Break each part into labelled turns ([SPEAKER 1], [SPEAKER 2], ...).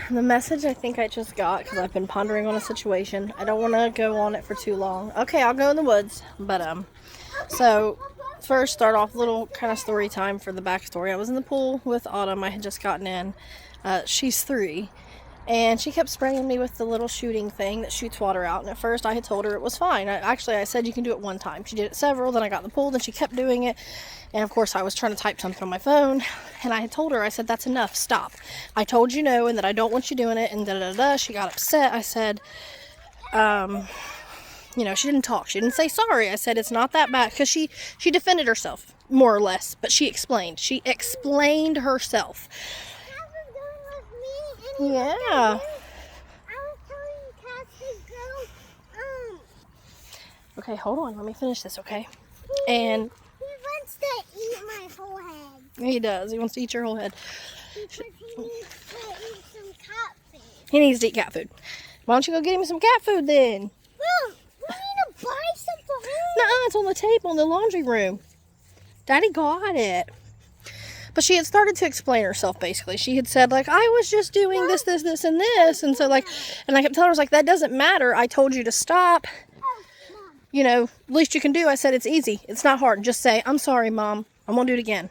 [SPEAKER 1] the message I think I just got, because I've been pondering on a situation. I don't want to go on it for too long. Okay, I'll go in the woods. But, so first start off little kind of story time for the backstory. I was in the pool with Autumn. I had just gotten in. She's 3. And she kept spraying me with the little shooting thing that shoots water out. And at first I had told her it was fine. I said you can do it one time. She did it several. Then I got in the pool. Then she kept doing it. And of course I was trying to type something on my phone. And I had told her, I said, that's enough. Stop. I told you no and that I don't want you doing it. And da-da-da-da. She got upset. I said, she didn't talk. She didn't say sorry. I said, it's not that bad. Because she defended herself, more or less. But she explained. She explained herself. Yeah. I was telling Cass to go, Okay, hold on. Let me finish this, okay? And
[SPEAKER 2] he wants to eat my whole head.
[SPEAKER 1] He does. He wants to eat your whole head.
[SPEAKER 2] Because he needs to eat some cat food.
[SPEAKER 1] He needs to eat cat food. Why don't you go get him some cat food then?
[SPEAKER 2] Mom, we need to buy some for him.
[SPEAKER 1] Nuh-uh, it's on the table in the laundry room. Daddy got it. But she had started to explain herself, basically. She had said, like, I was just doing this, and this. And so, like, and I kept telling her, I was like, that doesn't matter. I told you to stop. Least you can do. I said, it's easy. It's not hard. Just say, I'm sorry, Mom. I'm going to do it again.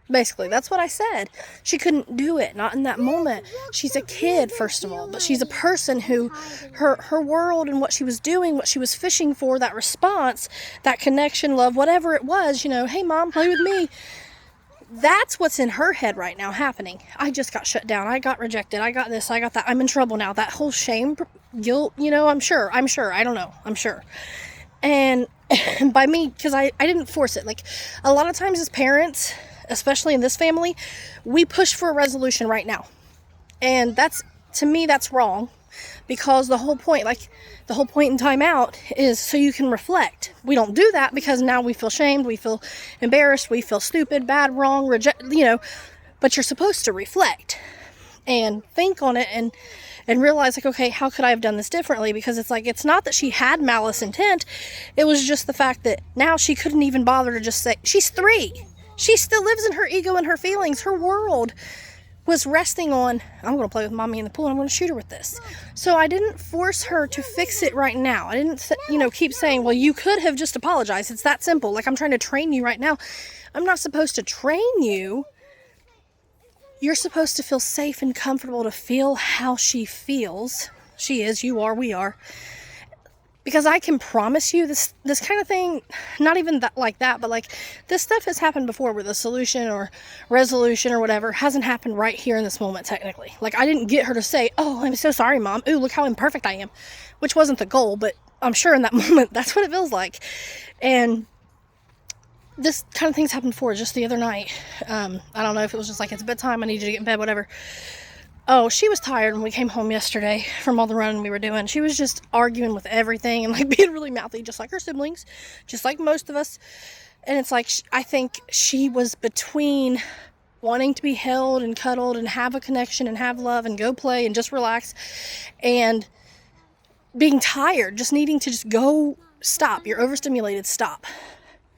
[SPEAKER 1] Basically, that's what I said. She couldn't do it. Not in that moment. She's a kid, first of all. But she's a person who, her world and what she was doing, what she was fishing for, that response, that connection, love, whatever it was, hey, Mom, play with me. That's what's in her head right now happening. I just got shut down. I got rejected. I got this. I got that. I'm in trouble now. That whole shame, guilt, I'm sure. I don't know. I'm sure. And by me, because I didn't force it. Like, a lot of times as parents, especially in this family, we push for a resolution right now. And to me, that's wrong. Because the whole point in time out is so you can reflect. We don't do that because now we feel shamed, we feel embarrassed, we feel stupid, bad, wrong, but you're supposed to reflect and think on it and realize, like, okay, how could I have done this differently? Because it's like, it's not that she had malice intent. It was just the fact that now she couldn't even bother to just say, she's 3. She still lives in her ego and her feelings. Her world was resting on, I'm going to play with Mommy in the pool and I'm going to shoot her with this. So I didn't force her to fix it right now. I didn't, keep saying, well, you could have just apologized. It's that simple. Like, I'm trying to train you right now. I'm not supposed to train you. You're supposed to feel safe and comfortable to feel how she feels. She is, you are, we are. Because I can promise you this kind of thing, not even that like that, but like this stuff has happened before where the solution or resolution or whatever hasn't happened right here in this moment technically. Like, I didn't get her to say, oh, I'm so sorry, Mom. Ooh, look how imperfect I am. Which wasn't the goal, but I'm sure in that moment that's what it feels like. And this kind of thing's happened before, just the other night. I don't know if it was just like, it's bedtime, I need you to get in bed, whatever. Oh, she was tired when we came home yesterday from all the running we were doing. She was just arguing with everything and like being really mouthy, just like her siblings, just like most of us. And it's like, I think she was between wanting to be held and cuddled and have a connection and have love and go play and just relax, and being tired, just needing to just go, stop. You're overstimulated, stop.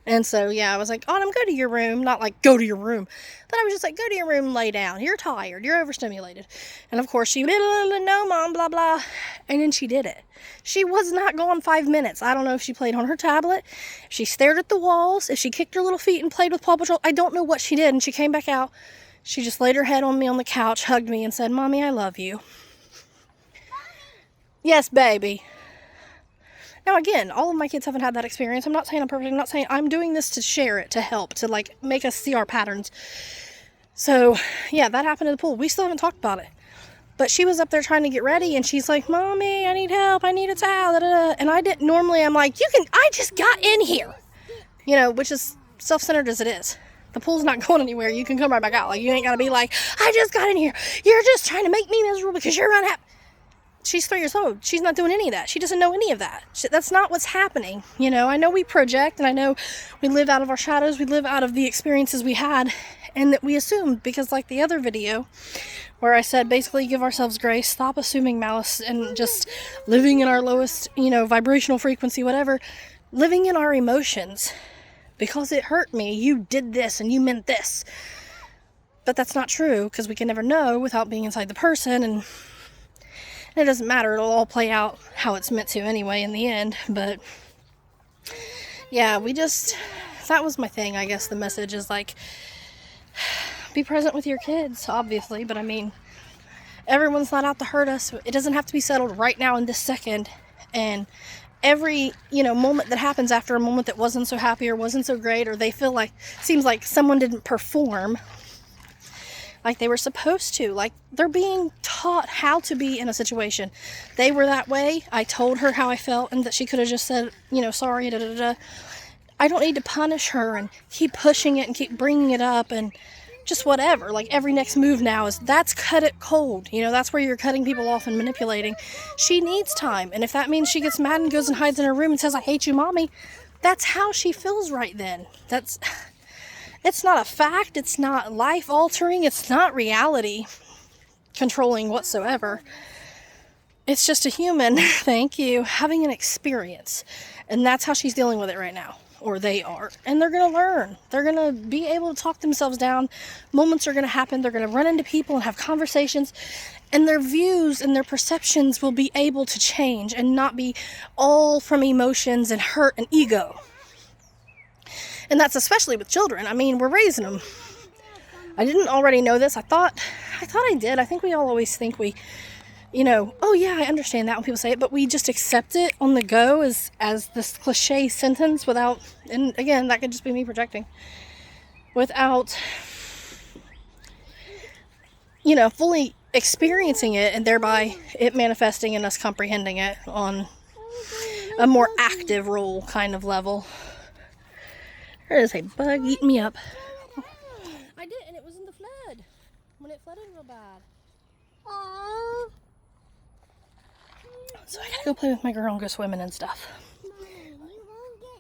[SPEAKER 1] And so, yeah, I was like, Autumn, go to your room. Not like, go to your room. But I was just like, go to your room and lay down. You're tired. You're overstimulated. And, of course, she, no, Mom, blah, blah. And then she did it. She was not gone 5 minutes. I don't know if she played on her tablet, if she stared at the walls, if she kicked her little feet and played with Paw Patrol. I don't know what she did. And she came back out. She just laid her head on me on the couch, hugged me, and said, Mommy, I love you. Yes, baby. Now, again, all of my kids haven't had that experience. I'm not saying I'm perfect. I'm not saying I'm doing this to share it, to help, to, like, make us see our patterns. So, yeah, that happened in the pool. We still haven't talked about it. But she was up there trying to get ready, and she's like, Mommy, I need help. I need a towel. Da, da, da. And I didn't normally, I'm like, I just got in here. Which is self-centered as it is. The pool's not going anywhere. You can come right back out. Like, you ain't got to be like, I just got in here. You're just trying to make me miserable because you're unhappy. She's 3 years old. She's not doing any of that. She doesn't know any of that. That's not what's happening. I know we project, and I know we live out of our shadows. We live out of the experiences we had, and that we assumed, because like the other video where I said, basically give ourselves grace, stop assuming malice, and just living in our lowest, vibrational frequency, whatever, living in our emotions. Because it hurt me. You did this, and you meant this. But that's not true, because we can never know without being inside the person, and it doesn't matter. It'll all play out how it's meant to anyway in the end. But yeah, that was my thing, I guess. The message is like, be present with your kids, obviously, but I mean, everyone's not out to hurt us. It doesn't have to be settled right now in this second. And every, moment that happens after a moment that wasn't so happy or wasn't so great, or they feel like, seems like someone didn't perform like they were supposed to, like they're being taught how to be in a situation. They were that way. I told her how I felt and that she could have just said, sorry, da da da. I don't need to punish her and keep pushing it and keep bringing it up and just whatever. Like every next move now that's cut it cold. That's where you're cutting people off and manipulating. She needs time. And if that means she gets mad and goes and hides in her room and says, I hate you, mommy, that's how she feels right then. It's not a fact. It's not life altering. It's not reality controlling whatsoever. It's just a human, thank you, having an experience. And that's how she's dealing with it right now. Or they are. And they're going to learn. They're going to be able to talk themselves down. Moments are going to happen. They're going to run into people and have conversations. And their views and their perceptions will be able to change and not be all from emotions and hurt and ego. And that's especially with children. I mean, we're raising them. I didn't already know this. I thought I did. I think we all always think oh yeah, I understand that when people say it, but we just accept it on the go as this cliche sentence without, and again, that could just be me projecting, without, fully experiencing it and thereby it manifesting and us comprehending it on a more active role kind of level. There is a bug eating me up. I did, and it was in the flood. When it flooded real bad.
[SPEAKER 2] Aww.
[SPEAKER 1] So I gotta go play with my girl and go swimming and stuff.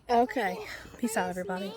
[SPEAKER 1] Okay. Peace out, everybody.